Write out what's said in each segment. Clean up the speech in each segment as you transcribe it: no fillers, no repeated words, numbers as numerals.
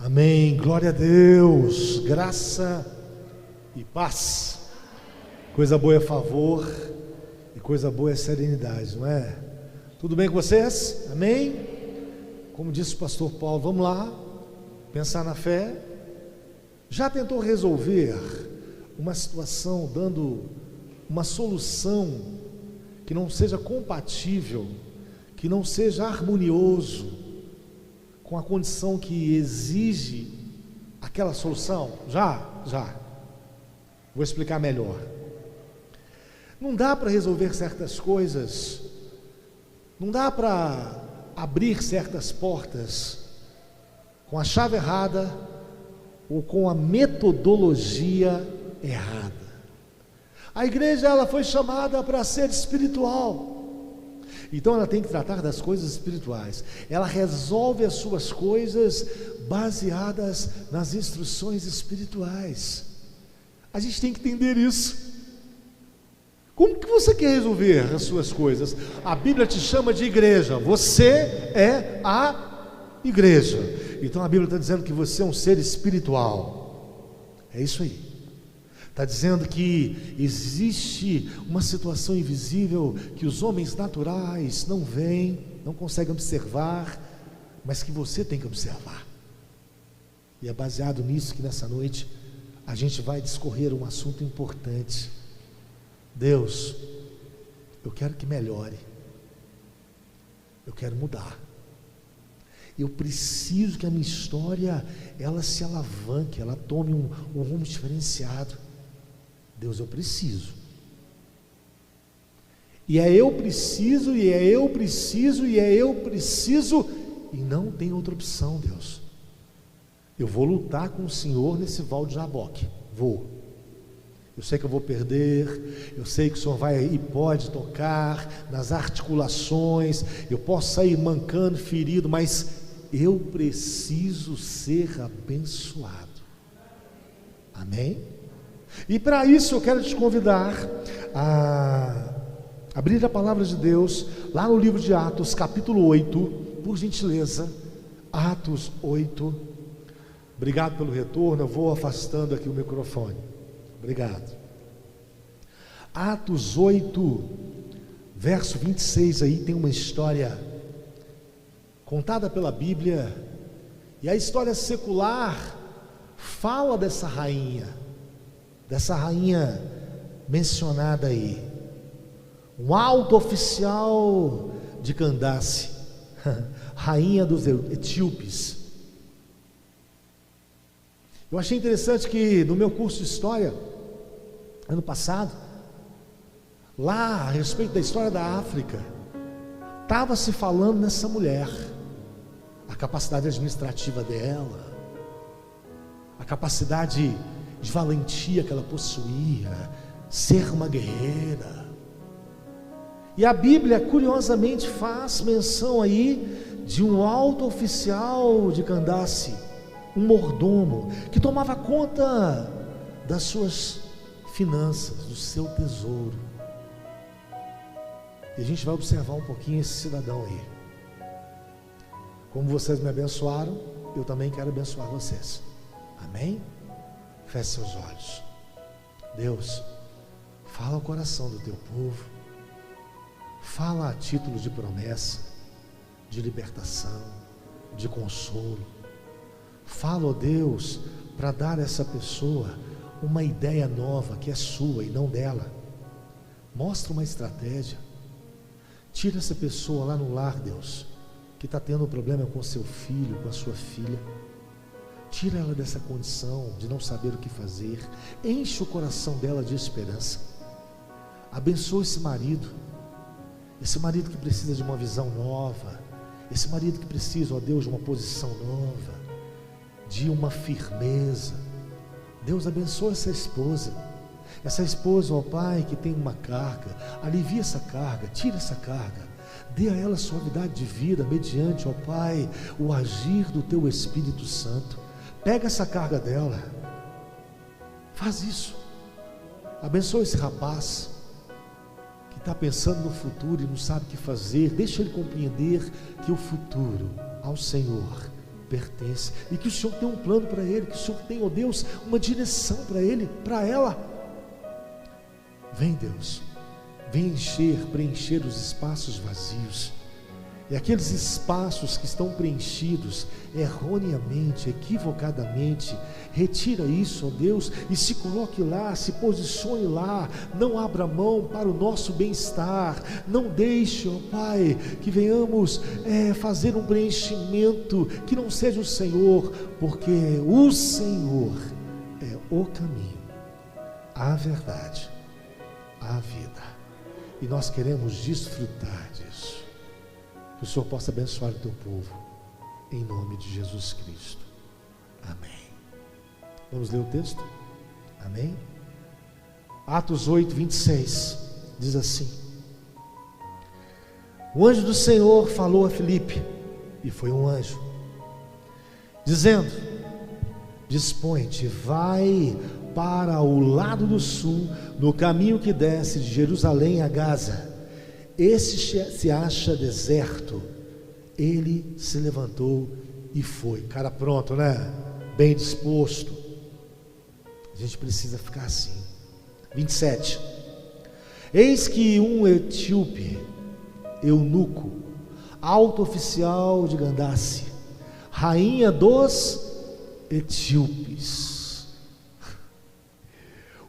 Amém, glória a Deus, graça e paz. Coisa boa é favor e coisa boa é serenidade, não é? Tudo bem com vocês? Amém? Como disse o pastor Paulo, vamos lá, pensar na fé. Já tentou resolver uma situação dando uma solução que não seja compatível, que não seja harmonioso com a condição que exige aquela solução? Já. Vou explicar melhor. Não dá para resolver certas coisas, não dá para abrir certas portas com a chave errada ou com a metodologia errada. A igreja, ela foi chamada para ser espiritual. Então ela tem que tratar das coisas espirituais. Ela resolve as suas coisas baseadas nas instruções espirituais. A gente tem que entender isso. Como que você quer resolver as suas coisas? A Bíblia te chama de igreja. Você é a igreja. Então a Bíblia está dizendo que você é um ser espiritual. É isso aí. Está dizendo que existe uma situação invisível que os homens naturais não veem, não conseguem observar, mas que você tem que observar. E é baseado nisso que nessa noite a gente vai discorrer um assunto importante. Deus, eu quero que melhore, eu quero mudar, eu preciso que a minha história ela se alavanque, ela tome um rumo diferenciado. Deus, eu preciso, e eu preciso, e não tem outra opção. Deus, eu vou lutar com o Senhor nesse val de Jaboque, eu sei que eu vou perder, eu sei que o Senhor vai e pode tocar nas articulações, eu posso sair mancando, ferido, mas eu preciso ser abençoado. Amém? E para isso eu quero te convidar a abrir a palavra de Deus lá no livro de Atos, capítulo 8, por gentileza. Atos 8. Obrigado pelo retorno, eu vou afastando aqui o microfone. Obrigado. Atos 8, verso 26, aí tem uma história contada pela Bíblia, e a história secular fala dessa rainha mencionada aí, um alto oficial de Candace, rainha dos etíopes. Eu achei interessante que no meu curso de história, ano passado, lá a respeito da história da África, estava se falando nessa mulher, a capacidade administrativa dela, a capacidade de valentia que ela possuía, ser uma guerreira. E a Bíblia curiosamente faz menção aí de um alto oficial de Candace, um mordomo que tomava conta das suas finanças, do seu tesouro. E a gente vai observar um pouquinho esse cidadão aí. Como vocês me abençoaram, eu também quero abençoar vocês. Amém? Feche seus olhos. Deus, fala ao coração do teu povo, fala a título de promessa, de libertação, de consolo. Fala, ó Deus, para dar a essa pessoa uma ideia nova que é sua e não dela. Mostra uma estratégia. Tira essa pessoa lá no lar, Deus, que está tendo um problema com seu filho, com a sua filha. Tira ela dessa condição de não saber o que fazer. Enche o coração dela de esperança. Abençoa esse marido que precisa de uma visão nova, esse marido que precisa, ó Deus, de uma posição nova, de uma firmeza. Deus, abençoa essa esposa, ó Pai, que tem uma carga. Alivia essa carga, tira essa carga, dê a ela suavidade de vida, mediante, ó Pai, o agir do teu Espírito Santo. Pega essa carga dela, faz isso. Abençoa esse rapaz que está pensando no futuro e não sabe o que fazer. Deixa ele compreender que o futuro ao Senhor pertence, e que o Senhor tem um plano para ele, que o Senhor tem, ó Deus, uma direção para ele, para ela. Vem, Deus, vem preencher os espaços vazios, e aqueles espaços que estão preenchidos erroneamente, equivocadamente, retira isso, ó Deus, e se coloque lá, se posicione lá, não abra mão para o nosso bem-estar, não deixe, ó Pai, que venhamos fazer um preenchimento que não seja o Senhor, porque o Senhor é o caminho, a verdade, a vida, e nós queremos desfrutar disso. Que o Senhor possa abençoar o teu povo, em nome de Jesus Cristo, amém. Vamos ler o texto? Amém? Atos 8, 26, diz assim: o anjo do Senhor falou a Filipe, e foi um anjo, dizendo: dispõe-te, vai para o lado do sul, no caminho que desce de Jerusalém a Gaza. Esse se acha deserto. Ele se levantou e foi. Cara pronto, né? Bem disposto. A gente precisa ficar assim. 27. Eis que um etíope, eunuco, alto oficial de Candace, rainha dos etíopes,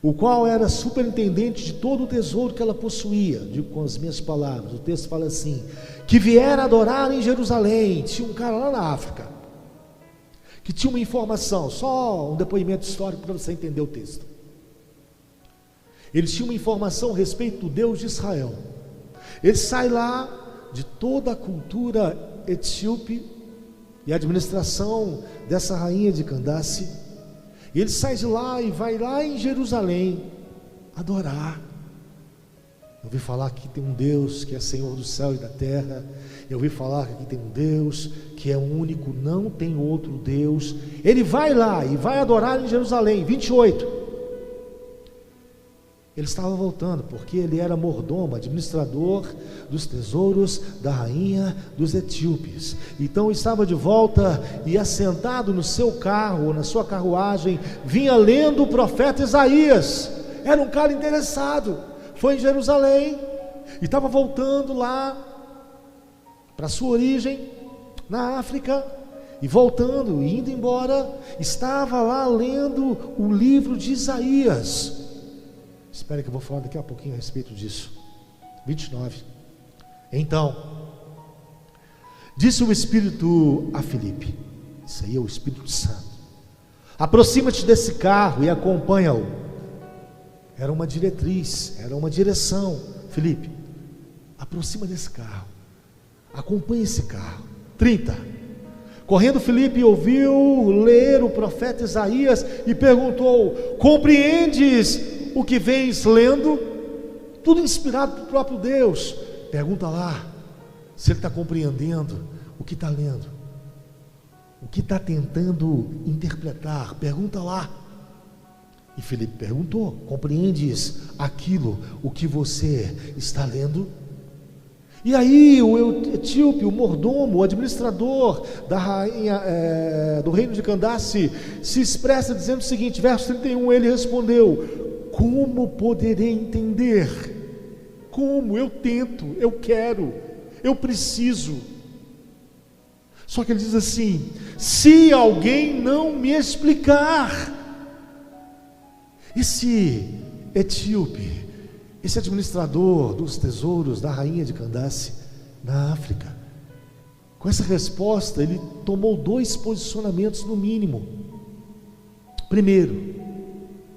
o qual era superintendente de todo o tesouro que ela possuía, digo com as minhas palavras, o texto fala assim, que viera adorar em Jerusalém. Tinha um cara lá na África, que tinha uma informação, só um depoimento histórico para você entender o texto. Ele tinha uma informação a respeito do Deus de Israel. Ele sai lá de toda a cultura etíope e a administração dessa rainha de Candace, e ele sai de lá e vai lá em Jerusalém adorar. Eu ouvi falar que tem um Deus que é Senhor do céu e da terra. Eu ouvi falar que aqui tem um Deus que é único, não tem outro Deus. Ele vai lá e vai adorar em Jerusalém. 28. Ele estava voltando, porque ele era mordomo, administrador dos tesouros da rainha dos etíopes. Então estava de volta e assentado no seu carro, na sua carruagem, vinha lendo o profeta Isaías. Era um cara interessado, foi em Jerusalém e estava voltando lá para a sua origem, na África, e voltando, indo embora, estava lá lendo o livro de Isaías. Espera que eu vou falar daqui a pouquinho a respeito disso. 29. Então, disse o Espírito a Filipe, isso aí é o Espírito Santo, aproxima-te desse carro e acompanha-o. Era uma diretriz, era uma direção. Filipe, aproxima desse carro, acompanha esse carro. 30. Correndo Filipe ouviu ler o profeta Isaías e perguntou: compreendes o que vens lendo? Tudo inspirado pelo próprio Deus. Pergunta lá se ele está compreendendo o que está lendo, o que está tentando interpretar. Pergunta lá. E Filipe perguntou: compreendes aquilo, o que você está lendo? E aí o etíope, o mordomo, o administrador da rainha, do reino de Candace, se expressa dizendo o seguinte, verso 31, ele respondeu: como poderei entender? Como? Eu tento, eu quero, eu preciso. Só que ele diz assim: se alguém não me explicar. Esse etíope, esse administrador dos tesouros da rainha de Candace, na África, com essa resposta, ele tomou 2 posicionamentos no mínimo. Primeiro,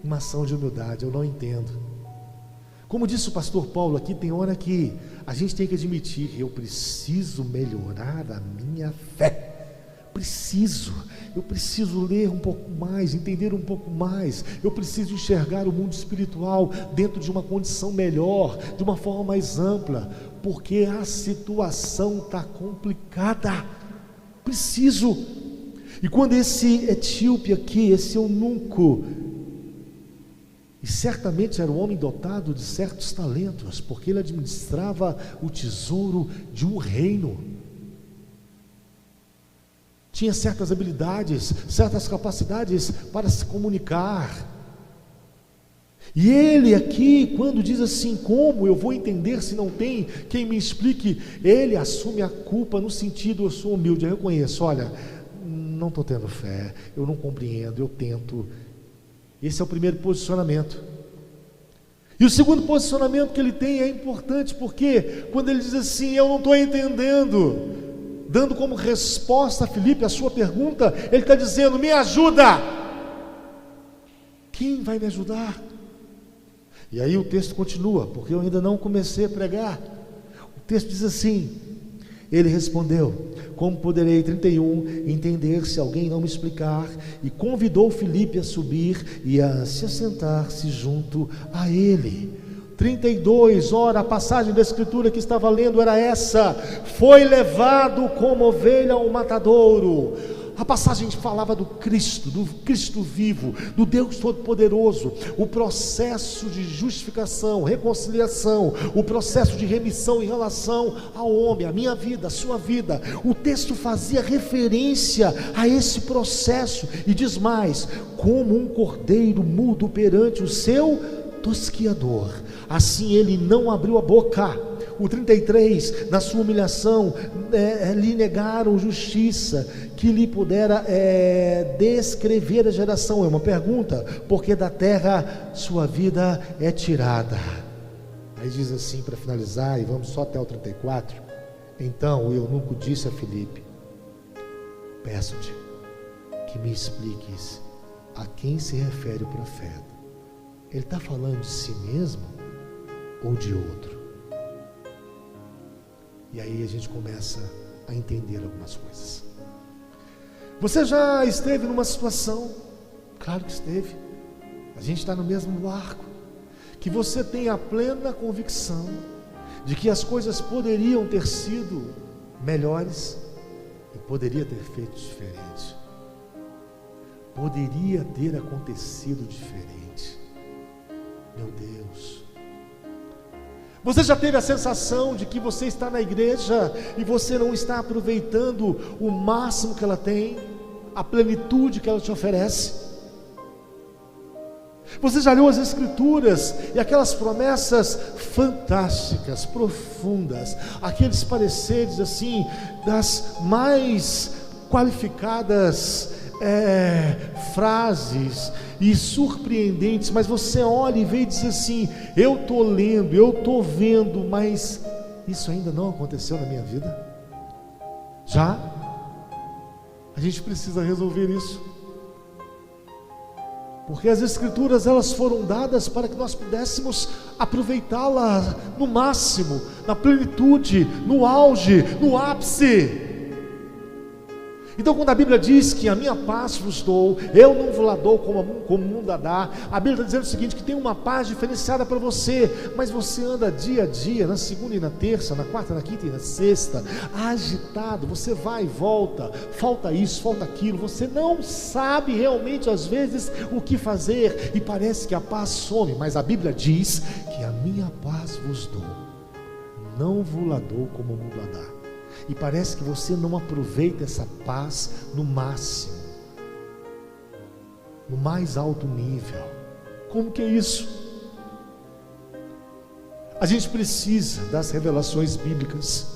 uma ação de humildade. Eu não entendo. Como disse o pastor Paulo aqui, tem hora que a gente tem que admitir: eu preciso melhorar a minha fé. Eu preciso ler um pouco mais, entender um pouco mais. Eu preciso enxergar o mundo espiritual dentro de uma condição melhor, de uma forma mais ampla, porque a situação está complicada. Preciso. E quando esse etíope aqui, esse eunuco, e certamente era um homem dotado de certos talentos, porque ele administrava o tesouro de um reino. tinha certas habilidades, certas capacidades para se comunicar. E ele aqui, quando diz assim, como eu vou entender se não tem quem me explique, ele assume a culpa no sentido, eu sou humilde, eu reconheço, olha, não estou tendo fé, eu não compreendo, eu tento. Esse é o primeiro posicionamento. E o segundo posicionamento que ele tem é importante, porque quando ele diz assim, eu não estou entendendo, dando como resposta a Filipe a sua pergunta, ele está dizendo, me ajuda. Quem vai me ajudar? E aí o texto continua, porque eu ainda não comecei a pregar. O texto diz assim, ele respondeu, como poderei, 31, entender se alguém não me explicar? E convidou Filipe a subir e a se assentar-se junto a ele. 32, ora, a passagem da escritura que estava lendo era essa, foi levado como ovelha ao matadouro. A passagem falava do Cristo vivo, do Deus Todo-Poderoso, o processo de justificação, reconciliação, o processo de remissão em relação ao homem, a minha vida, a sua vida. O texto fazia referência a esse processo e diz mais, como um cordeiro mudo perante o seu tosquiador, assim ele não abriu a boca. O 33, na sua humilhação, lhe negaram justiça, que lhe pudera descrever a geração. É uma pergunta, porque da terra sua vida é tirada. Aí diz assim, para finalizar, e vamos só até o 34, então o eunuco disse a Filipe, peço-te que me expliques a quem se refere o profeta. Ele está falando de si mesmo ou de outro? E aí a gente começa a entender algumas coisas. Você já esteve numa situação, claro que esteve, a gente está no mesmo barco, que você tem a plena convicção de que as coisas poderiam ter sido melhores e poderia ter feito diferente, poderia ter acontecido diferente. Meu Deus, você já teve a sensação de que você está na igreja e você não está aproveitando o máximo que ela tem, a plenitude que ela te oferece? Você já leu as escrituras e aquelas promessas fantásticas, profundas, aqueles pareceres assim, das mais qualificadas frases e surpreendentes, mas você olha e vê e diz assim, eu estou lendo, eu estou vendo, mas isso ainda não aconteceu na minha vida? Já? A gente precisa resolver isso, porque as escrituras elas foram dadas para que nós pudéssemos aproveitá-las no máximo, na plenitude, no auge, no ápice. Então quando a Bíblia diz que a minha paz vos dou, eu não vos la dou como o mundo a dá, a Bíblia está dizendo o seguinte, que tem uma paz diferenciada para você, mas você anda dia a dia, na segunda e na terça, na quarta, na quinta e na sexta, agitado, você vai e volta, falta isso, falta aquilo, você não sabe realmente às vezes o que fazer, e parece que a paz some, mas a Bíblia diz que a minha paz vos dou, não vos la dou como o mundo a dá. E parece que você não aproveita essa paz no máximo, no mais alto nível. Como que é isso? A gente precisa das revelações bíblicas.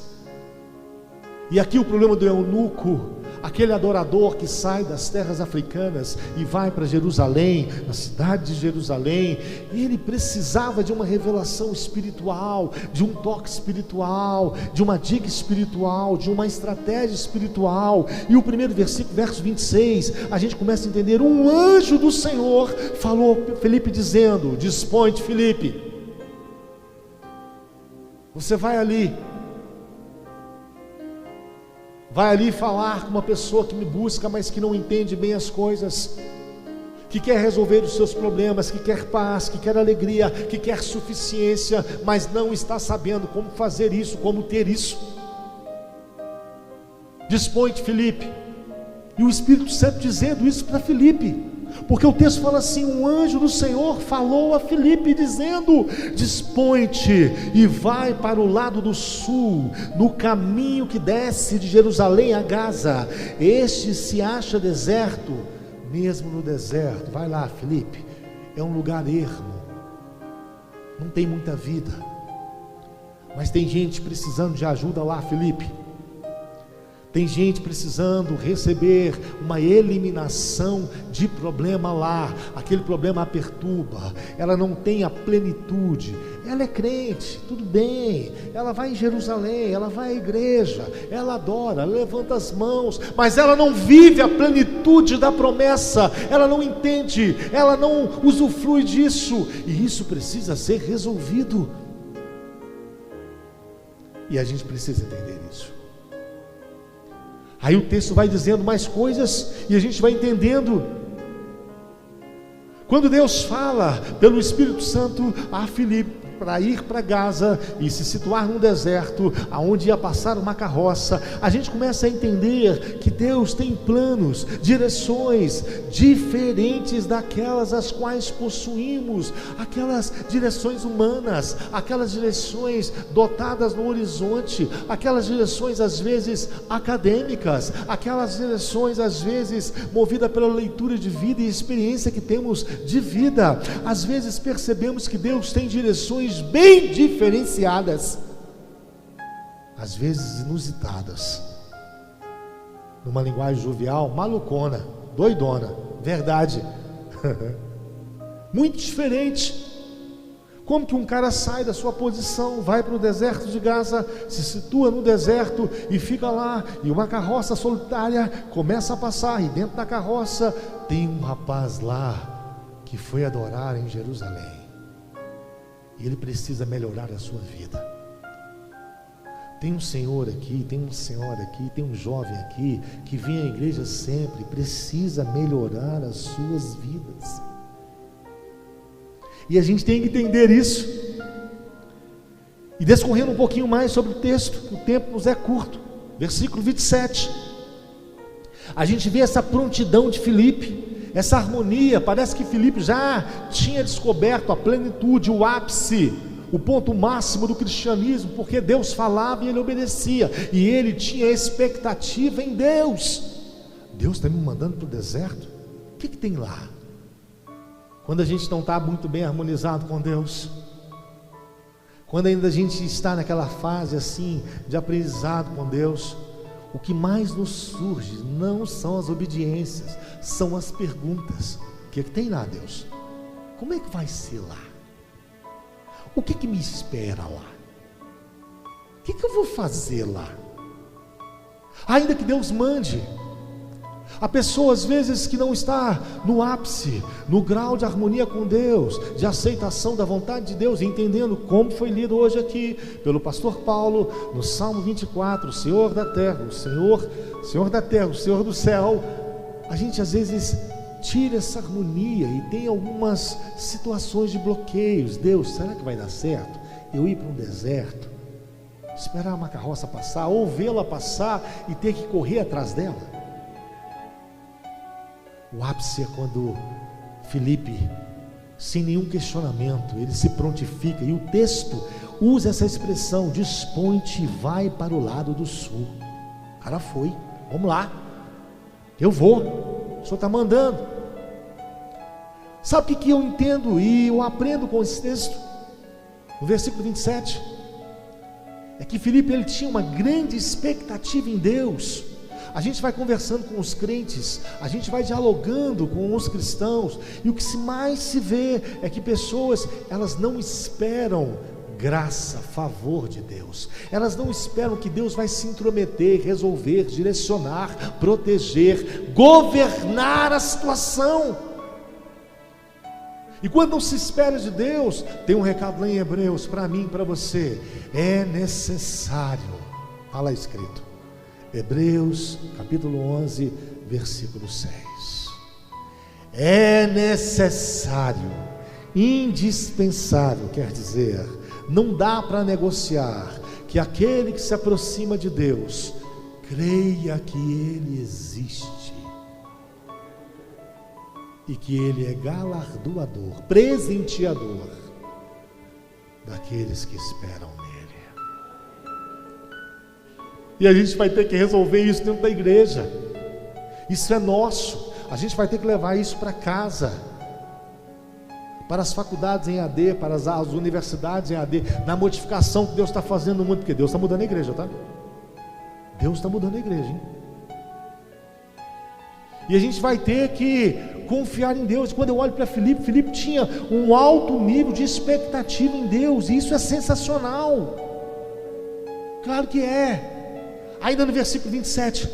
E aqui o problema do eunuco, aquele adorador que sai das terras africanas e vai para Jerusalém, na cidade de Jerusalém, e ele precisava de uma revelação espiritual, de um toque espiritual, de uma dica espiritual, de uma estratégia espiritual. E o primeiro versículo, verso 26, a gente começa a entender, um anjo do Senhor falou a Filipe dizendo, dispõe-te Filipe, você vai ali falar com uma pessoa que me busca, mas que não entende bem as coisas, que quer resolver os seus problemas, que quer paz, que quer alegria, que quer suficiência, mas não está sabendo como fazer isso, como ter isso. Dispõe-te Filipe. E o Espírito Santo dizendo isso para Filipe, Porque o texto fala assim: um anjo do Senhor falou a Filipe dizendo: dispõe-te e vai para o lado do sul, no caminho que desce de Jerusalém a Gaza. Este se acha deserto, mesmo no deserto. Vai lá, Filipe, é um lugar ermo, não tem muita vida, mas tem gente precisando de ajuda lá, Filipe. Tem gente precisando receber uma eliminação de problema lá. Aquele problema a perturba, ela não tem a plenitude. Ela é crente, tudo bem, ela vai em Jerusalém, ela vai à igreja, ela adora, ela levanta as mãos, mas ela não vive a plenitude da promessa, ela não entende, ela não usufrui disso, e isso precisa ser resolvido, e a gente precisa entender isso. Aí o texto vai dizendo mais coisas e a gente vai entendendo. Quando Deus fala pelo Espírito Santo a Filipe para ir para Gaza e se situar num deserto, aonde ia passar uma carroça, a gente começa a entender que Deus tem planos, direções diferentes daquelas as quais possuímos, aquelas direções humanas, aquelas direções dotadas no horizonte, aquelas direções às vezes acadêmicas, aquelas direções às vezes movidas pela leitura de vida e experiência que temos de vida. Às vezes percebemos que Deus tem direções bem diferenciadas, às vezes inusitadas, numa linguagem jovial, malucona, doidona, verdade, muito diferente. Como que um cara sai da sua posição, vai para o deserto de Gaza, se situa no deserto e fica lá, e uma carroça solitária começa a passar, e dentro da carroça tem um rapaz lá que foi adorar em Jerusalém, e ele precisa melhorar a sua vida. Tem um senhor aqui, tem uma senhora aqui, tem um jovem aqui que vem à igreja sempre, precisa melhorar as suas vidas, e a gente tem que entender isso. E descorrendo um pouquinho mais sobre o texto, o tempo nos é curto, versículo 27, a gente vê essa prontidão de Filipe, essa harmonia. Parece que Filipe já tinha descoberto a plenitude, o ápice, o ponto máximo do cristianismo, porque Deus falava e ele obedecia, e ele tinha expectativa em Deus. Deus está me mandando para o deserto, o que tem lá? Quando a gente não está muito bem harmonizado com Deus, quando ainda a gente está naquela fase assim de aprendizado com Deus, o que mais nos surge não são as obediências, são as perguntas. O que tem lá, Deus? Como é que vai ser lá? O que me espera lá? O que eu vou fazer lá? Ainda que Deus mande. A pessoa às vezes que não está no ápice, no grau de harmonia com Deus, de aceitação da vontade de Deus, entendendo como foi lido hoje aqui pelo pastor Paulo no Salmo 24, o Senhor da terra, o Senhor da terra, o Senhor do céu. A gente às vezes tira essa harmonia e tem algumas situações de bloqueios. Deus, será que vai dar certo eu ir para um deserto, esperar uma carroça passar, ou vê-la passar e ter que correr atrás dela? O ápice é quando Filipe, sem nenhum questionamento, ele se prontifica, e o texto usa essa expressão: dispõe-te e vai para o lado do sul. O cara foi, vamos lá, eu vou, o Senhor está mandando. Sabe o que eu entendo e eu aprendo com esse texto? No versículo 27, é que Filipe, ele tinha uma grande expectativa em Deus. A gente vai conversando com os crentes, a gente vai dialogando com os cristãos, e o que mais se vê é que pessoas, elas não esperam graça, favor de Deus, elas não esperam que Deus vai se intrometer, resolver, direcionar, proteger, governar a situação. E quando não se espera de Deus, tem um recado lá em Hebreus para mim e para você: é necessário, está lá escrito, Hebreus capítulo 11, versículo 6, é necessário, indispensável, quer dizer, não dá para negociar, que aquele que se aproxima de Deus creia que Ele existe e que Ele é galardoador, presenteador daqueles que esperam nele. E a gente vai ter que resolver isso dentro da igreja. Isso é nosso. A gente vai ter que levar isso para casa, para as faculdades em AD, para as universidades em AD, na modificação que Deus está fazendo no mundo, porque Deus está mudando a igreja, tá? Deus está mudando a igreja, hein? E a gente vai ter que confiar em Deus. Quando eu olho para Filipe, Filipe tinha um alto nível de expectativa em Deus, e isso é sensacional. Claro que é. Ainda no versículo 27,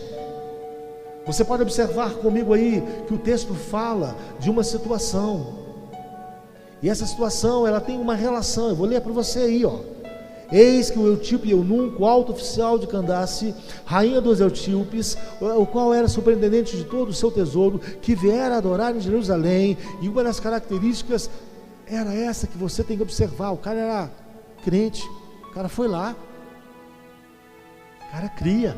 você pode observar comigo aí que o texto fala de uma situação, e essa situação ela tem uma relação. Eu vou ler para você aí, ó. Eis que o etíope eunuco, alto oficial de Candace, rainha dos etíopes, o qual era superintendente de todo o seu tesouro, que viera adorar em Jerusalém. E uma das características era essa que você tem que observar. O cara era crente, o cara foi lá, o cara cria,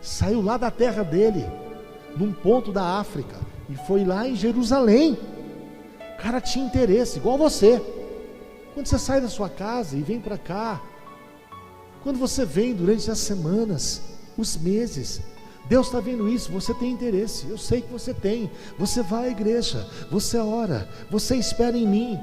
saiu lá da terra dele, num ponto da África, e foi lá em Jerusalém. O cara tinha interesse, igual você. Quando você sai da sua casa e vem para cá, quando você vem durante as semanas, os meses, Deus está vendo isso, você tem interesse, eu sei que você tem. Você vai à igreja, você ora, você espera em mim.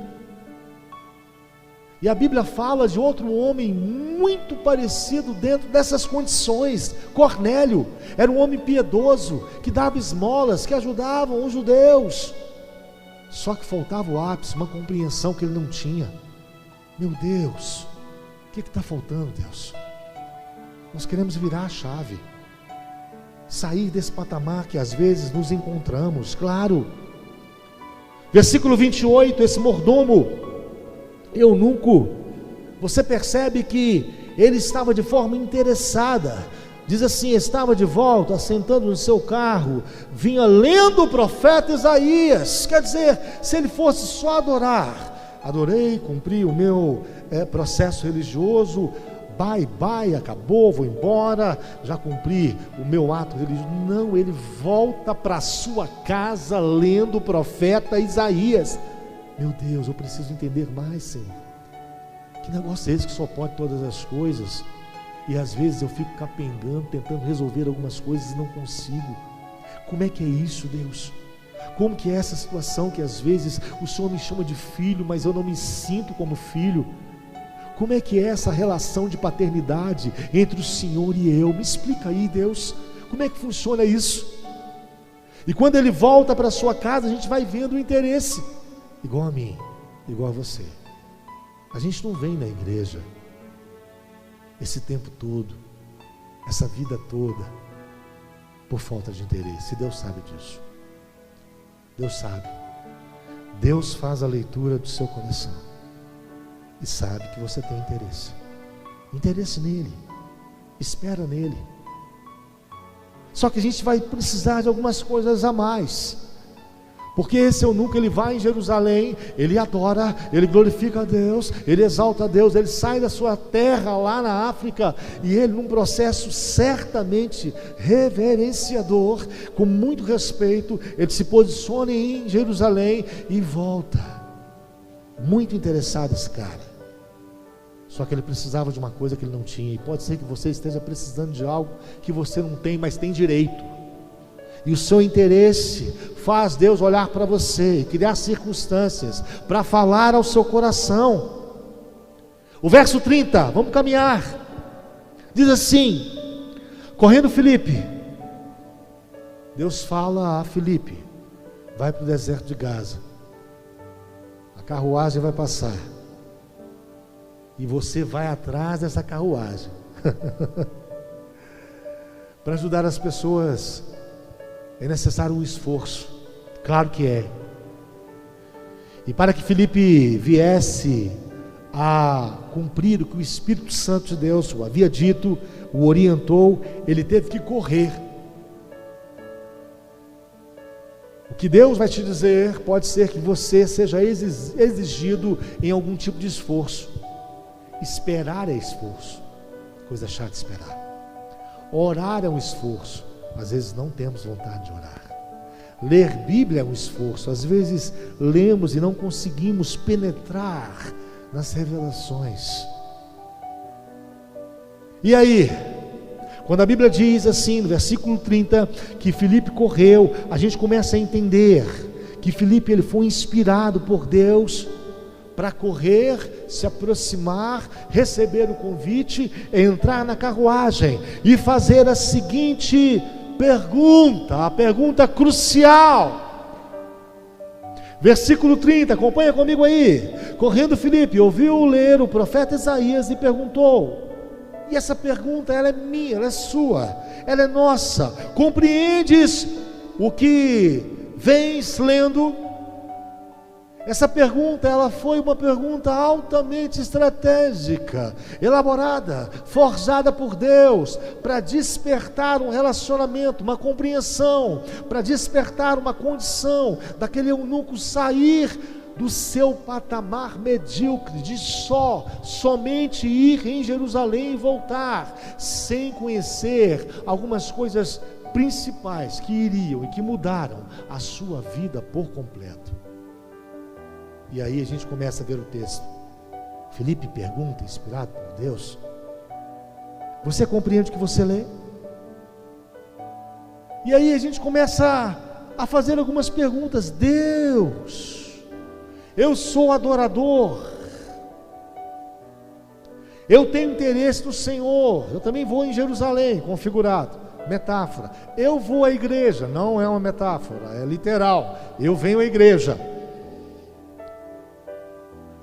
E a Bíblia fala de outro homem muito parecido dentro dessas condições. Cornélio era um homem piedoso, que dava esmolas, que ajudavam os judeus. Só que faltava o ápice, uma compreensão que ele não tinha. Meu Deus, o que está faltando, Deus? Nós queremos virar a chave, sair desse patamar que às vezes nos encontramos, claro. Versículo 28, esse mordomo eunuco, você percebe que ele estava de forma interessada. Diz assim: estava de volta, sentando no seu carro, vinha lendo o profeta Isaías. Quer dizer, se ele fosse só adorar, adorei, cumpri o meu processo religioso, bye, acabou, vou embora, já cumpri o meu ato religioso. Não, ele volta para a sua casa lendo o profeta Isaías. Meu Deus, eu preciso entender mais, Senhor. Que negócio é esse que só pode todas as coisas? E às vezes eu fico capengando, tentando resolver algumas coisas e não consigo. Como é que é isso, Deus? Como que é essa situação que às vezes o Senhor me chama de filho, mas eu não me sinto como filho? Como é que é essa relação de paternidade entre o Senhor e eu? Me explica aí, Deus, como é que funciona isso? E quando ele volta para a sua casa, a gente vai vendo o interesse, igual a mim, igual a você. A gente não vem na igreja esse tempo todo, essa vida toda, por falta de interesse. Deus sabe disso. Deus sabe. Deus faz a leitura do seu coração e sabe que você tem interesse nele, espera nele. Só que a gente vai precisar de algumas coisas a mais, porque esse eunuco, ele vai em Jerusalém, ele adora, ele glorifica a Deus, ele exalta a Deus, ele sai da sua terra lá na África, e ele, num processo certamente reverenciador, com muito respeito, ele se posiciona em Jerusalém e volta. Muito interessado esse cara. Só que ele precisava de uma coisa que ele não tinha, e pode ser que você esteja precisando de algo que você não tem, mas tem direito. E o seu interesse faz Deus olhar para você e criar circunstâncias para falar ao seu coração. O verso 30, vamos caminhar. Diz assim: correndo Filipe, Deus fala a Filipe: vai para o deserto de Gaza, a carruagem vai passar, e você vai atrás dessa carruagem para ajudar as pessoas. É necessário um esforço, claro que é. E para que Filipe viesse a cumprir o que o Espírito Santo de Deus o havia dito, o orientou, ele teve que correr. O que Deus vai te dizer pode ser que você seja exigido em algum tipo de esforço. Esperar é esforço, coisa chata de esperar. Orar é um esforço. Às vezes não temos vontade de orar. Ler Bíblia é um esforço. Às vezes lemos e não conseguimos penetrar nas revelações. E aí, quando a Bíblia diz assim, no versículo 30, que Filipe correu, a gente começa a entender que Filipe ele foi inspirado por Deus para correr, se aproximar, receber o convite, entrar na carruagem e fazer a seguinte pergunta, a pergunta crucial. Versículo 30, acompanha comigo aí. Correndo Filipe, ouviu ler o profeta Isaías e perguntou. E essa pergunta, ela é minha, ela é sua, ela é nossa. Compreendes o que vens lendo? Essa pergunta, ela foi uma pergunta altamente estratégica, elaborada, forjada por Deus, para despertar um relacionamento, uma compreensão, para despertar uma condição, daquele eunuco sair do seu patamar medíocre, de somente ir em Jerusalém e voltar, sem conhecer algumas coisas principais que iriam e que mudaram a sua vida por completo. E aí a gente começa a ver o texto. Filipe pergunta, inspirado por Deus: você compreende o que você lê? E aí a gente começa a fazer algumas perguntas. Deus, eu sou adorador, eu tenho interesse no Senhor, eu também vou em Jerusalém, configurado, metáfora. Eu vou à igreja, não é uma metáfora, é literal, eu venho à igreja.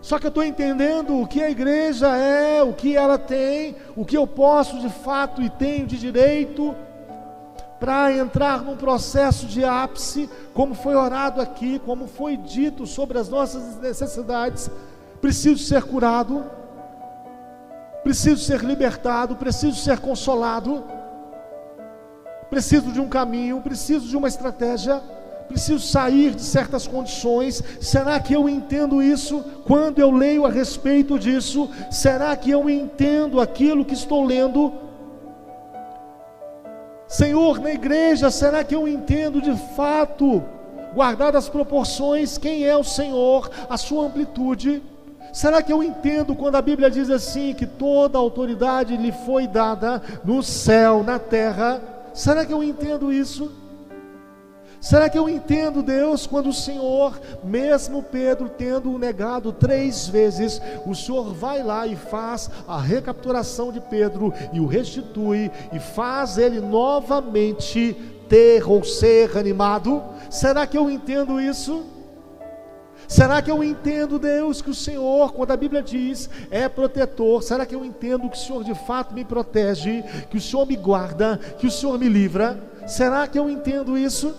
Só que eu estou entendendo o que a igreja é, o que ela tem, o que eu posso de fato e tenho de direito para entrar num processo de ápice, como foi orado aqui, como foi dito sobre as nossas necessidades. Preciso ser curado, preciso ser libertado, preciso ser consolado, preciso de um caminho, preciso de uma estratégia, preciso sair de certas condições. Será que eu entendo isso? Quando eu leio a respeito disso, será que eu entendo aquilo que estou lendo? Senhor, na igreja, será que eu entendo de fato, guardadas as proporções, quem é o Senhor, a sua amplitude? Será que eu entendo quando a Bíblia diz assim, que toda a autoridade lhe foi dada no céu, na terra? Será que eu entendo isso? Será que eu entendo, Deus, quando o Senhor, mesmo Pedro tendo o negado 3 vezes, o Senhor vai lá e faz a recapturação de Pedro e o restitui e faz ele novamente ter ou ser animado? Será que eu entendo isso? Será que eu entendo, Deus, que o Senhor, quando a Bíblia diz, é protetor? Será que eu entendo que o Senhor de fato me protege, que o Senhor me guarda, que o Senhor me livra? Será que eu entendo isso?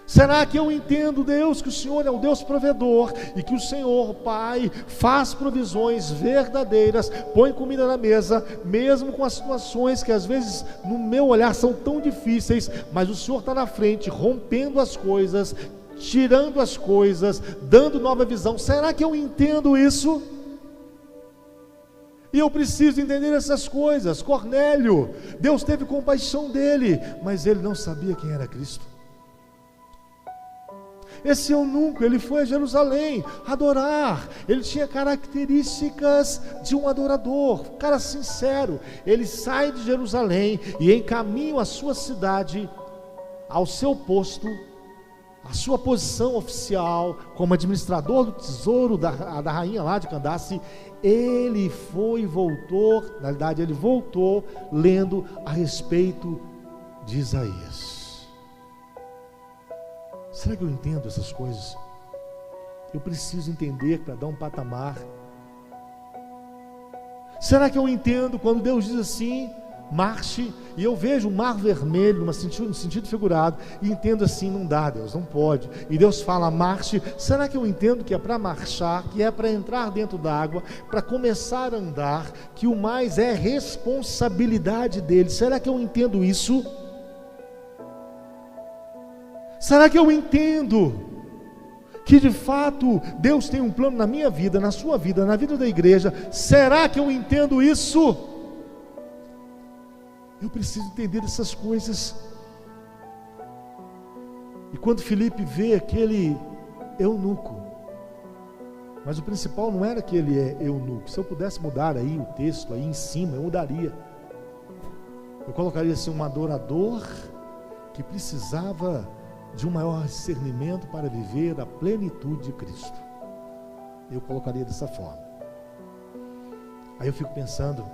Será que eu entendo, Deus, que o Senhor é o Deus provedor e que o Senhor, Pai, faz provisões verdadeiras, põe comida na mesa, mesmo com as situações que às vezes no meu olhar são tão difíceis, mas o Senhor está na frente, rompendo as coisas, tirando as coisas, dando nova visão? Será que eu entendo isso? E eu preciso entender essas coisas. Cornélio, Deus teve compaixão dele, mas ele não sabia quem era Cristo. Esse eunuco, ele foi a Jerusalém adorar, ele tinha características de um adorador, cara sincero. Ele sai de Jerusalém e em caminho à sua cidade, ao seu posto, a sua posição oficial como administrador do tesouro da rainha lá de Candace, ele foi e voltou, na verdade ele voltou lendo a respeito de Isaías. Será que eu entendo essas coisas? Eu preciso entender para dar um patamar. Será que eu entendo quando Deus diz assim, marche, e eu vejo o mar vermelho no sentido figurado, e entendo assim, não dá, Deus, não pode, e Deus fala marche? Será que eu entendo que é para marchar, que é para entrar dentro da água, para começar a andar, que o mais é responsabilidade dele? Será que eu entendo isso? Será que eu entendo que de fato Deus tem um plano na minha vida, na sua vida, na vida da igreja? Será que eu entendo isso? Eu preciso entender essas coisas. E quando Filipe vê aquele eunuco, mas o principal não era que ele é eunuco. Se eu pudesse mudar aí o texto, aí em cima, eu mudaria. Eu colocaria assim, um adorador que precisava de um maior discernimento para viver a plenitude de Cristo. Eu colocaria dessa forma. Aí eu fico pensando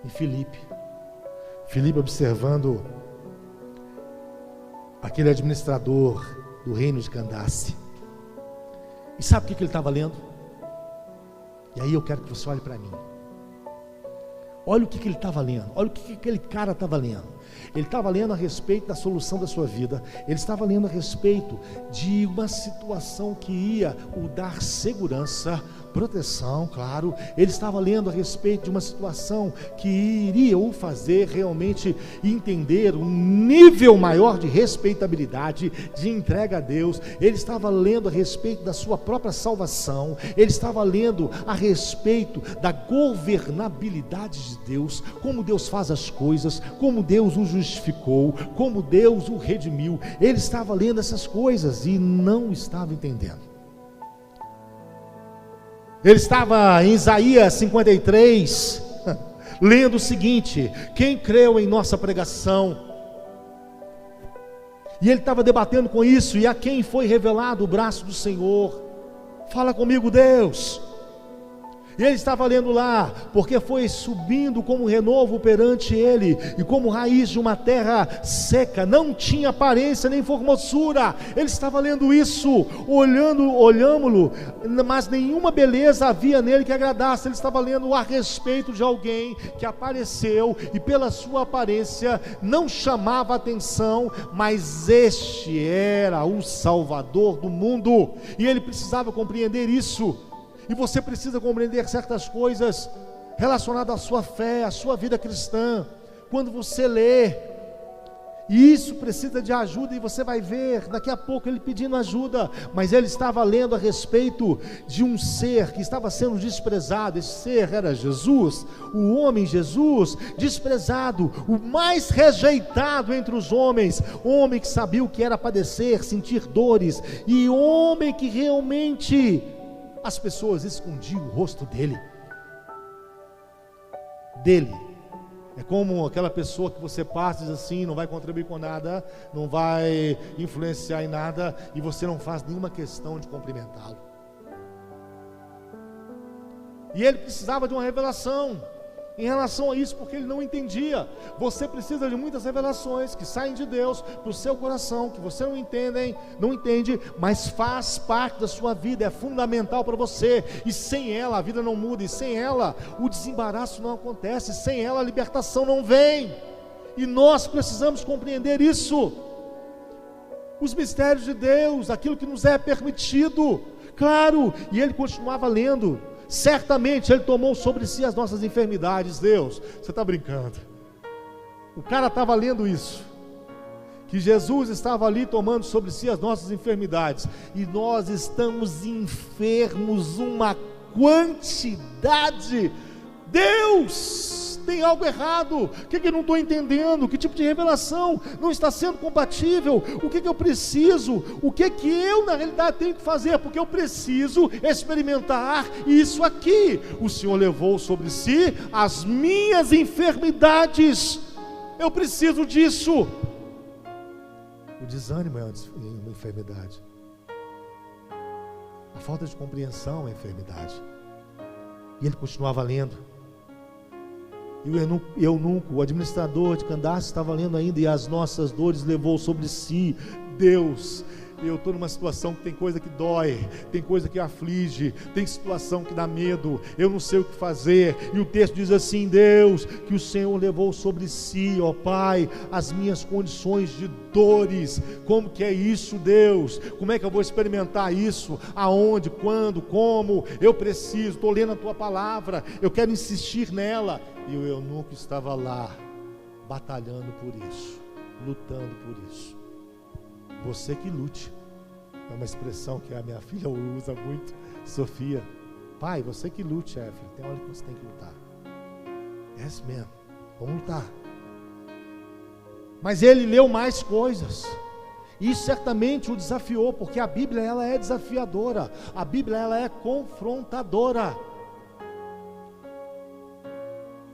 em Filipe. Filipe observando aquele administrador do reino de Candace. E sabe o que ele estava lendo? E aí eu quero que você olhe para mim. Olha o que ele estava lendo. Olha o que aquele cara estava lendo. Ele estava lendo a respeito da solução da sua vida. Ele estava lendo a respeito de uma situação que ia o dar segurança, proteção, claro. Ele estava lendo a respeito de uma situação que iria o fazer realmente entender um nível maior de respeitabilidade, de entrega a Deus. Ele estava lendo a respeito da sua própria salvação. Ele estava lendo a respeito da governabilidade de Deus, como Deus faz as coisas, como Deus o justificou, como Deus o redimiu. Ele estava lendo essas coisas e não estava entendendo. Ele estava em Isaías 53, lendo o seguinte: quem creu em nossa pregação? E ele estava debatendo com isso, e a quem foi revelado o braço do Senhor? Fala comigo, Deus. E ele estava lendo lá, porque foi subindo como renovo perante ele, e como raiz de uma terra seca, não tinha aparência nem formosura. Ele estava lendo isso, olhamos-lo, mas nenhuma beleza havia nele que agradasse. Ele estava lendo a respeito de alguém que apareceu, e pela sua aparência não chamava atenção, mas este era o Salvador do mundo, e ele precisava compreender isso. E você precisa compreender certas coisas relacionadas à sua fé, à sua vida cristã. Quando você lê, e isso precisa de ajuda, e você vai ver daqui a pouco ele pedindo ajuda. Mas ele estava lendo a respeito de um ser que estava sendo desprezado. Esse ser era Jesus, o homem Jesus, desprezado, o mais rejeitado entre os homens, homem que sabia o que era padecer, sentir dores, e homem que realmente as pessoas escondiam o rosto dele. É como aquela pessoa que você passa e diz assim, não vai contribuir com nada, não vai influenciar em nada, e você não faz nenhuma questão de cumprimentá-lo. E ele precisava de uma revelação em relação a isso, porque ele não entendia. Você precisa de muitas revelações que saem de Deus para o seu coração, que você não entende, mas faz parte da sua vida, é fundamental para você, e sem ela a vida não muda, e sem ela o desembaraço não acontece, sem ela a libertação não vem, e nós precisamos compreender isso, os mistérios de Deus, aquilo que nos é permitido, claro. E ele continuava lendo. Certamente ele tomou sobre si as nossas enfermidades. Deus, você está brincando? O cara estava lendo isso, que Jesus estava ali tomando sobre si as nossas enfermidades, e nós estamos enfermos uma quantidade. Deus, tem algo errado. O que eu não estou entendendo? Que tipo de revelação não está sendo compatível? O que eu preciso? O que eu na realidade tenho que fazer? Porque eu preciso experimentar isso aqui. O Senhor levou sobre si as minhas enfermidades. Eu preciso disso. O desânimo é uma enfermidade. A falta de compreensão é uma enfermidade. E ele continuava lendo. E o eunuco, o administrador de Candace, estava lendo ainda: e as nossas dores levou sobre si. Deus, eu estou numa situação que tem coisa que dói, tem coisa que aflige, tem situação que dá medo, eu não sei o que fazer. E o texto diz assim: Deus, que o Senhor levou sobre si, ó Pai, as minhas condições de dores. Como que é isso, Deus? Como é que eu vou experimentar isso? Aonde, quando, como? Eu preciso, estou lendo a tua palavra, eu quero insistir nela. E o eunuco estava lá, batalhando por isso, lutando por isso. Você que lute. É uma expressão que a minha filha usa muito, Sofia. Pai, você que lute, filho. Tem hora que você tem que lutar. É assim mesmo, vamos lutar. Mas ele leu mais coisas. E isso certamente o desafiou, porque a Bíblia ela é desafiadora, a Bíblia ela é confrontadora.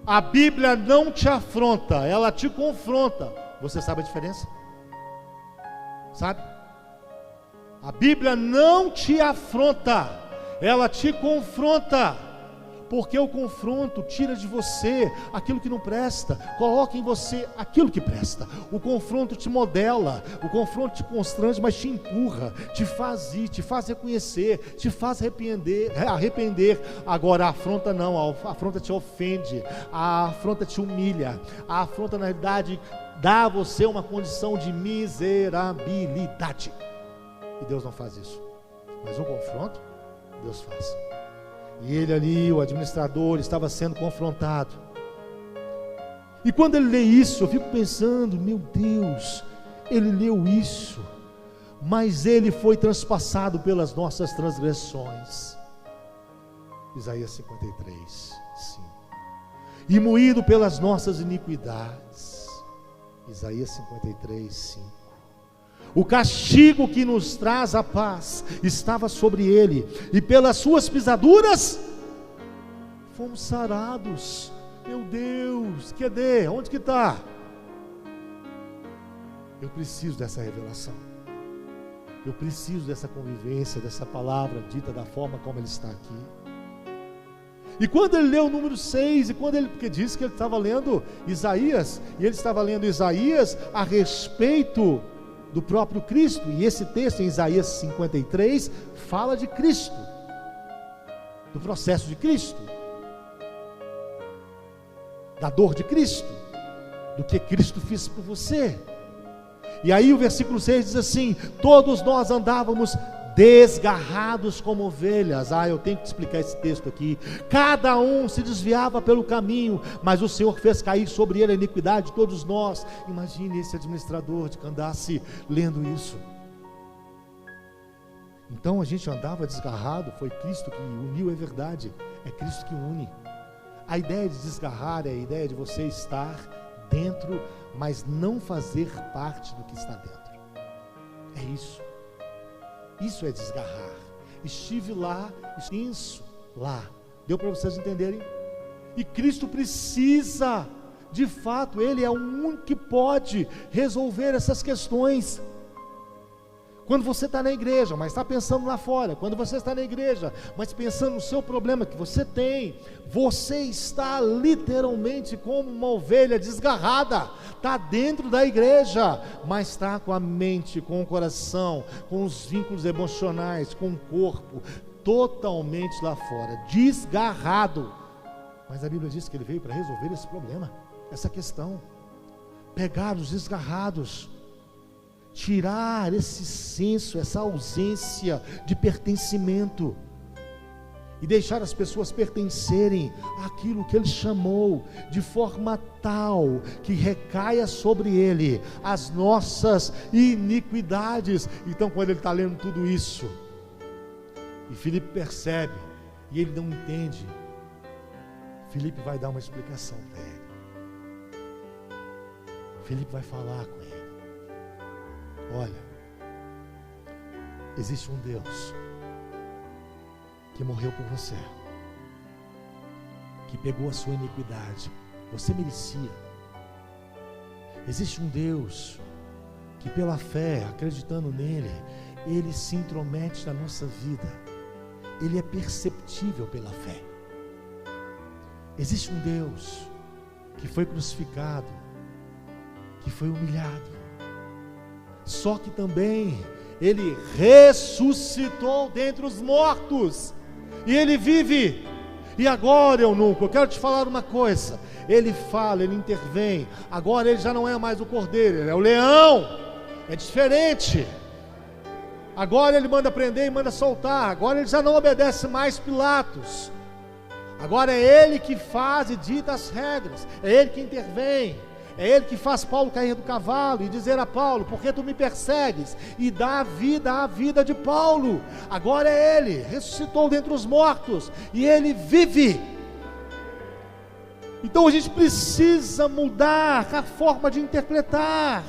A Bíblia não te afronta, ela te confronta. Você sabe a diferença? Sabe? A Bíblia não te afronta, ela te confronta. Porque o confronto tira de você aquilo que não presta, coloca em você aquilo que presta. O confronto te modela, o confronto te constrange, mas te empurra, te faz ir, te faz reconhecer, te faz arrepender. Agora a afronta não, a afronta te ofende, a afronta te humilha, a afronta na realidade dá a você uma condição de miserabilidade. E Deus não faz isso, mas o confronto Deus faz. E ele ali, o administrador, estava sendo confrontado. E quando ele lê isso, eu fico pensando, meu Deus, ele leu isso, mas ele foi transpassado pelas nossas transgressões. Isaías 53, 5. E moído pelas nossas iniquidades. Isaías 53, 5. O castigo que nos traz a paz estava sobre ele, e pelas suas pisaduras fomos sarados. Meu Deus, cadê? Onde que está? Eu preciso dessa revelação, eu preciso dessa convivência, dessa palavra dita da forma como ele está aqui. E quando ele leu o número 6, porque disse que ele estava lendo Isaías, e ele estava lendo Isaías a respeito do próprio Cristo, e esse texto em Isaías 53 fala de Cristo, do processo de Cristo, da dor de Cristo, do que Cristo fez por você. E aí o versículo 6 diz assim: todos nós andávamos desgarrados como ovelhas. Eu tenho que te explicar esse texto aqui. Cada um se desviava pelo caminho, mas o Senhor fez cair sobre ele a iniquidade de todos nós. Imagine esse administrador de Candace lendo isso. Então a gente andava desgarrado, foi Cristo que uniu, é verdade, é Cristo que une. A ideia de desgarrar é a ideia de você estar dentro, mas não fazer parte do que está dentro. É isso. Isso é desgarrar. Estive lá, extenso lá. Deu para vocês entenderem? E Cristo precisa, de fato, Ele é o único que pode resolver essas questões. Quando você está na igreja, mas está pensando lá fora, quando você está na igreja, mas pensando no seu problema que você tem, você está literalmente como uma ovelha desgarrada, está dentro da igreja, mas está com a mente, com o coração, com os vínculos emocionais, com o corpo, totalmente lá fora, desgarrado. Mas a Bíblia diz que Ele veio para resolver esse problema, essa questão, pegar os desgarrados, tirar esse senso, essa ausência de pertencimento, e deixar as pessoas pertencerem àquilo que Ele chamou, de forma tal que recaia sobre Ele as nossas iniquidades. Então quando ele está lendo tudo isso, e Filipe percebe, e ele não entende, Filipe vai dar uma explicação para ele. Filipe vai falar com ele: olha, existe um Deus que morreu por você, que pegou a sua iniquidade, você merecia. Existe um Deus que pela fé, acreditando nele, Ele se intromete na nossa vida, Ele é perceptível pela fé. Existe um Deus que foi crucificado, que foi humilhado, só que também Ele ressuscitou dentre os mortos, e Ele vive. E agora, eunuco, eu quero te falar uma coisa: Ele fala, Ele intervém. Agora Ele já não é mais o cordeiro, Ele é o leão. É diferente. Agora Ele manda prender e manda soltar. Agora Ele já não obedece mais Pilatos. Agora é Ele que faz e dita as regras, é Ele que intervém. É Ele que faz Paulo cair do cavalo e dizer a Paulo: por que tu me persegues? E dá vida à vida de Paulo. Agora é Ele, ressuscitou dentre os mortos, e Ele vive. Então a gente precisa mudar a forma de interpretar.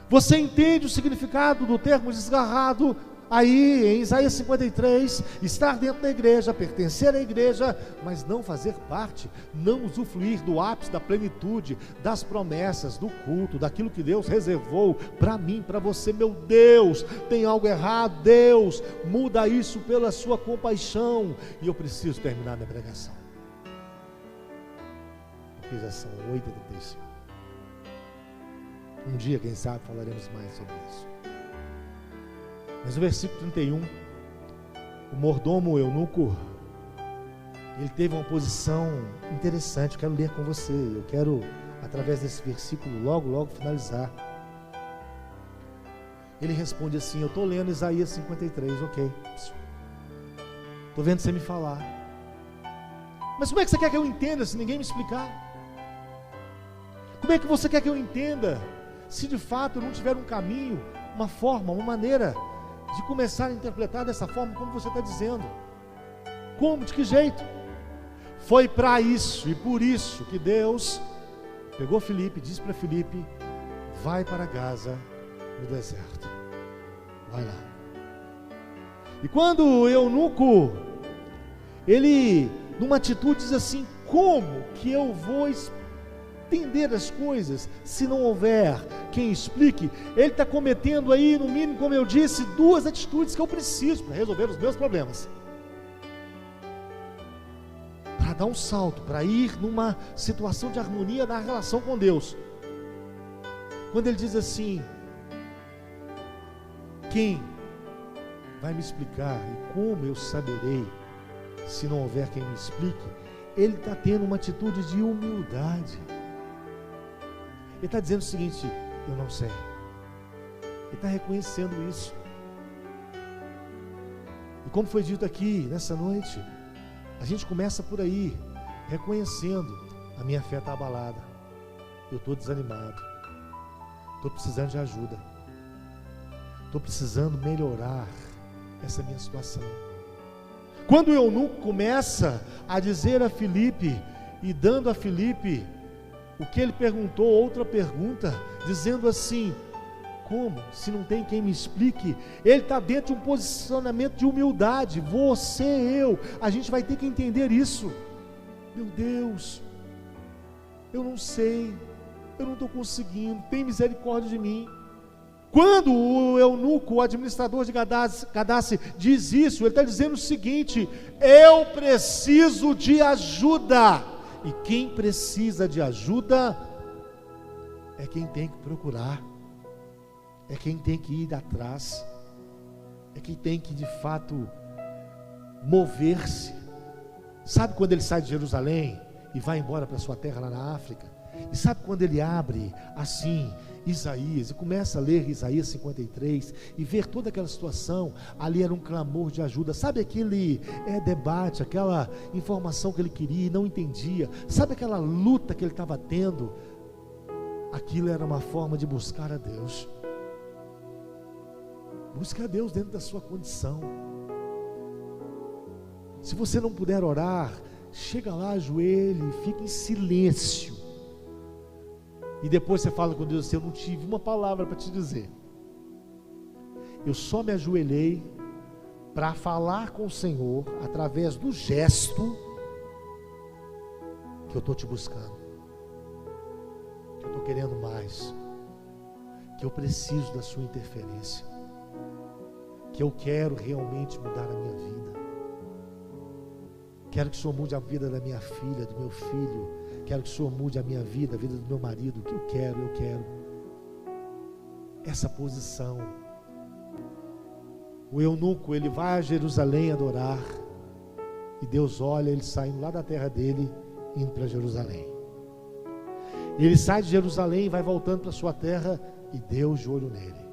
Você entende o significado do termo desgarrado aí em Isaías 53, estar dentro da igreja, pertencer à igreja, mas não fazer parte, não usufruir do ápice da plenitude, das promessas, do culto, daquilo que Deus reservou para mim, para você. Meu Deus, tem algo errado. Deus, muda isso pela sua compaixão. E eu preciso terminar minha pregação, porque já são 8h35. Um dia, quem sabe, falaremos mais sobre isso. Mas no versículo 31, o mordomo eunuco, ele teve uma posição interessante. Eu quero ler com você. Eu quero, através desse versículo, logo finalizar. Ele responde assim: eu estou lendo Isaías 53, ok. Estou vendo você me falar. Mas como é que você quer que eu entenda se ninguém me explicar? Como é que você quer que eu entenda se de fato eu não tiver um caminho, uma forma, uma maneira de começar a interpretar dessa forma como você está dizendo? Como? De que jeito? Foi para isso e por isso que Deus pegou Filipe, disse para Filipe: vai para Gaza, no deserto, vai lá. E quando o eunuco, ele numa atitude diz assim: como que eu vou entender as coisas se não houver quem explique? Ele está cometendo aí, no mínimo, como eu disse, duas atitudes que eu preciso para resolver os meus problemas, para dar um salto, para ir numa situação de harmonia na relação com Deus. Quando ele diz assim: quem vai me explicar e como eu saberei se não houver quem me explique? Ele está tendo uma atitude de humildade. Ele está dizendo o seguinte: eu não sei. Ele está reconhecendo isso. E como foi dito aqui nessa noite, a gente começa por aí, reconhecendo: a minha fé está abalada, eu estou desanimado, estou precisando de ajuda, estou precisando melhorar essa minha situação. Quando o eunuco começa a dizer a Filipe, e dando a Filipe o que ele perguntou, outra pergunta, dizendo assim: como? Se não tem quem me explique. Ele está dentro de um posicionamento de humildade. Você, eu, a gente vai ter que entender isso. Meu Deus, eu não sei, eu não estou conseguindo, tem misericórdia de mim. Quando o eunuco, o administrador de Cadace, diz isso, ele está dizendo o seguinte: eu preciso de ajuda. E quem precisa de ajuda é quem tem que procurar, é quem tem que ir atrás, é quem tem que de fato mover-se. Sabe quando ele sai de Jerusalém e vai embora para sua terra lá na África? E sabe quando ele abre assim Isaías e começa a ler Isaías 53 e ver toda aquela situação? Ali era um clamor de ajuda. Sabe aquele debate, aquela informação que ele queria e não entendia? Sabe aquela luta que ele estava tendo? Aquilo era uma forma de buscar a Deus. Busque a Deus dentro da sua condição. Se você não puder orar, chega lá, ajoelhe, fique em silêncio. E depois você fala com Deus assim: eu não tive uma palavra para te dizer, eu só me ajoelhei para falar com o Senhor através do gesto que eu estou te buscando, que eu estou querendo mais, que eu preciso da sua interferência, que eu quero realmente mudar a minha vida. Quero que o Senhor mude a vida da minha filha, do meu filho. Quero que o Senhor mude a minha vida, a vida do meu marido. O que eu quero. Essa posição. O eunuco, ele vai a Jerusalém adorar. E Deus olha ele saindo lá da terra dele, indo para Jerusalém. E ele sai de Jerusalém e vai voltando para sua terra, e Deus de olho nele.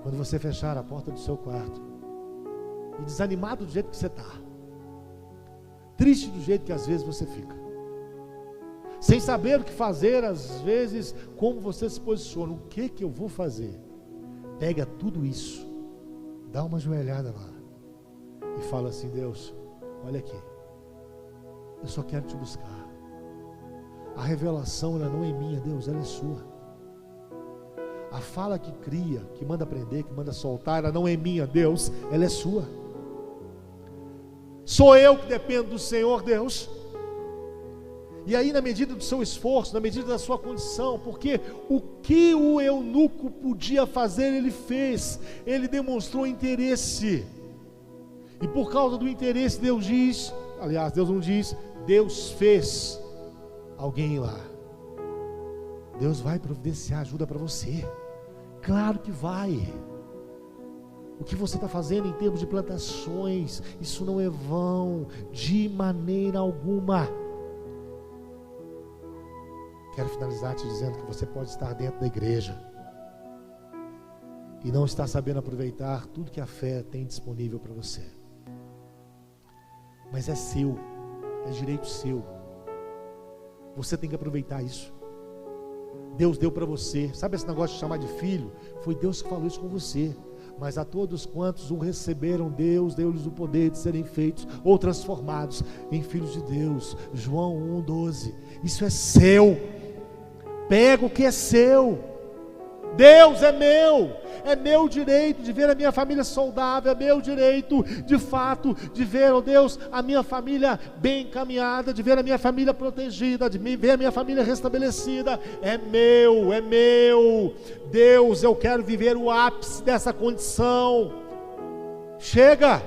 Quando você fechar a porta do seu quarto, e desanimado do jeito que você está, triste do jeito que às vezes você fica, sem saber o que fazer, às vezes, como você se posiciona, o que eu vou fazer? Pega tudo isso, dá uma joelhada lá e fala assim: Deus, olha aqui, eu só quero te buscar. A revelação ela não é minha, Deus, ela é sua. A fala que cria, que manda prender, que manda soltar, ela não é minha, Deus, ela é sua. Sou eu que dependo do Senhor, Deus. E aí, na medida do seu esforço, na medida da sua condição, porque o que o eunuco podia fazer, ele fez. Ele demonstrou interesse. E por causa do interesse, Deus diz, aliás, Deus não diz, Deus fez alguém ir lá. Deus vai providenciar ajuda para você. Claro que vai. O que você está fazendo em termos de plantações, isso não é vão, de maneira alguma. Quero finalizar te dizendo que você pode estar dentro da igreja e não estar sabendo aproveitar tudo que a fé tem disponível para você. Mas é seu, é direito seu. Você tem que aproveitar isso. Deus deu para você. Sabe esse negócio de chamar de filho? Foi Deus que falou isso com você. Mas a todos quantos o receberam, Deus deu-lhes o poder de serem feitos ou transformados em filhos de Deus. João 1,12. Isso é seu. Pega o que é seu. Deus é meu direito de ver a minha família saudável, é meu direito, de fato, de ver, oh Deus, a minha família bem encaminhada, de ver a minha família protegida, de ver a minha família restabelecida. É meu. Deus, eu quero viver o ápice dessa condição. Chega!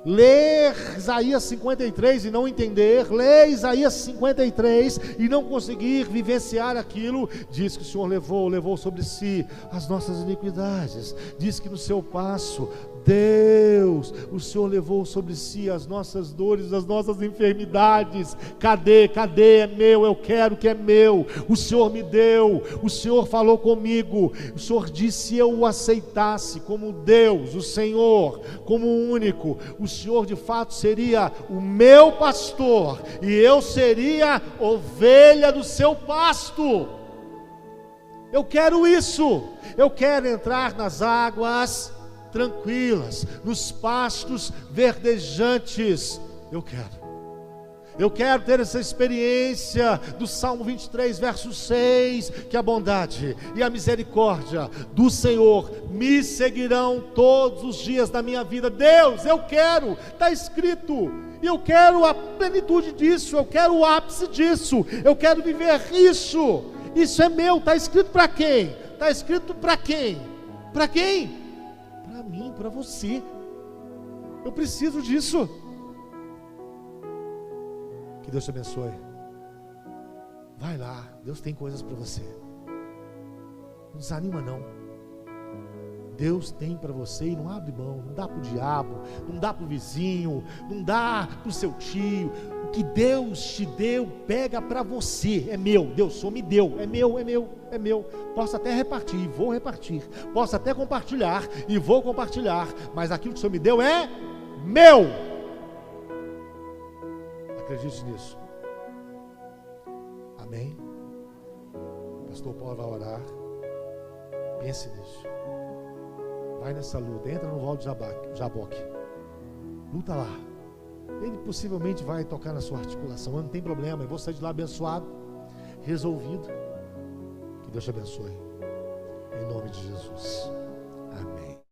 Ler Isaías 53 e não entender, ler Isaías 53 e não conseguir vivenciar aquilo. Diz que o Senhor levou sobre si as nossas iniquidades. Diz que no seu passo, Deus, o Senhor levou sobre si as nossas dores, as nossas enfermidades. Cadê? É meu, eu quero que é meu. O Senhor me deu, o Senhor falou comigo. O Senhor disse: se eu o aceitasse como Deus, o Senhor, como único, o Senhor de fato seria o meu pastor e eu seria ovelha do seu pasto. Eu quero isso. Eu quero entrar nas águas tranquilas, nos pastos verdejantes. Eu quero ter essa experiência do Salmo 23, verso 6, que a bondade e a misericórdia do Senhor me seguirão todos os dias da minha vida. Deus, eu quero, está escrito, e eu quero a plenitude disso, eu quero o ápice disso, eu quero viver isso. Isso é meu. Está escrito para quem? Está escrito para quem? Para quem? Para mim, para você. Eu preciso disso. Que Deus te abençoe. Vai lá, Deus tem coisas para você. Não desanima não. Deus tem para você e não abre mão. Não dá para o diabo, não dá para o vizinho, não dá para o seu tio. O que Deus te deu, pega para você. É meu. Deus só me deu. É meu. Posso até repartir e vou repartir. Posso até compartilhar e vou compartilhar. Mas aquilo que o Senhor me deu é meu. Acredite nisso. Amém? O pastor Paulo vai orar. Pense nisso. Vai nessa luta. Entra no Val de Jaboque. Luta lá. Ele possivelmente vai tocar na sua articulação. Não tem problema. Eu vou sair de lá abençoado, resolvido. Que Deus te abençoe. Em nome de Jesus. Amém.